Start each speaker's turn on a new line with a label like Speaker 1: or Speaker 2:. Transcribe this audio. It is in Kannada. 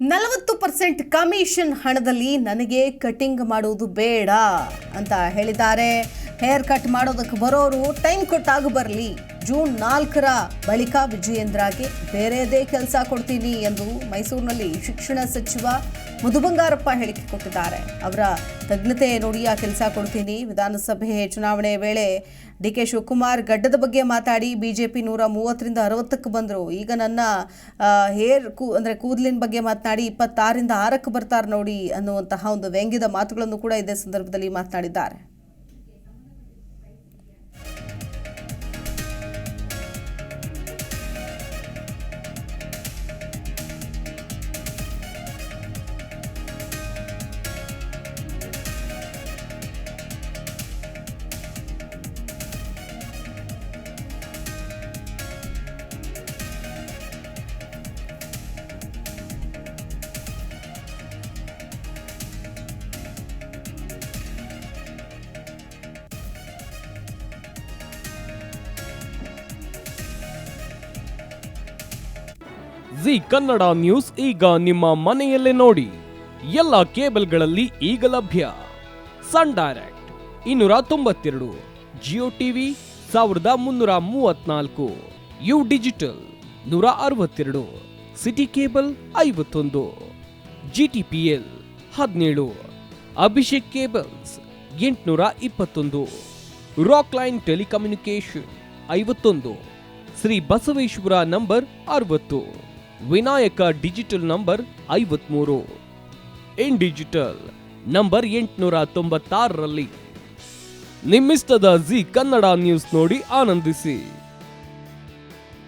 Speaker 1: 40% ಕಮಿಷನ್ ಹಣದಲ್ಲಿ ನನಗೆ ಕಟಿಂಗ್ ಮಾಡುವುದು ಬೇಡ ಅಂತ ಹೇಳಿದ್ದಾರೆ. ಹೇರ್ ಕಟ್ ಮಾಡೋದಕ್ಕೆ ಬರೋರು ಟೈಮ್ ಕೊಟ್ಟಾಗ ಬರಲಿ. ಜೂನ್ 4ರ ಬಳಿಕ ವಿಜಯೇಂದ್ರಗೆ ಬೇರೆಯದೇ ಕೆಲಸ ಕೊಡ್ತೀನಿ ಎಂದು ಮೈಸೂರಿನಲ್ಲಿ ಶಿಕ್ಷಣ ಸಚಿವ ಮಧು ಬಂಗಾರಪ್ಪ ಹೇಳಿಕೆ ಕೊಟ್ಟಿದ್ದಾರೆ. ಅವರ ತಜ್ಞತೆ ನೋಡಿ ಆ ಕೆಲಸ ಕೊಡ್ತೀನಿ. ವಿಧಾನಸಭೆ ಚುನಾವಣೆ ವೇಳೆ ಡಿಕೆ ಶಿವಕುಮಾರ್ ಗಡ್ಡದ ಬಗ್ಗೆ ಮಾತಾಡಿ ಬಿಜೆಪಿ 130ರಿಂದ 60ಕ್ಕೆ ಬಂದರು. ಈಗ ನನ್ನ ಕೂದಲಿನ ಬಗ್ಗೆ ಮಾತನಾಡಿ 26ರಿಂದ 6ಕ್ಕೆ ಬರ್ತಾರೆ ನೋಡಿ ಅನ್ನುವಂತಹ ಒಂದು ವ್ಯಂಗ್ಯದ ಮಾತುಗಳನ್ನು ಕೂಡ ಇದೇ ಸಂದರ್ಭದಲ್ಲಿ ಮಾತನಾಡಿದ್ದಾರೆ.
Speaker 2: ಜಿ ಕನ್ನಡ ನ್ಯೂಸ್ ಈಗ ನಿಮ್ಮ ಮನೆಯಲ್ಲೇ ನೋಡಿ. ಎಲ್ಲ ಕೇಬಲ್ಗಳಲ್ಲಿ ಈಗ ಲಭ್ಯ. Sun direct 292, Jio TV 1334, U digital 162, city cable 51, GTPL 17, Abhishek cables 821, Rockline telecommunication 51, Shri Basaveshwara number 60, Vinayaka digital number 53, in digital number 896ರಲ್ಲಿ. ನಿಮ್ಮಿಸ್ತದ ಜಿ ಕನ್ನಡ ನ್ಯೂಸ್ ನೋಡಿ ಆನಂದಿಸಿ.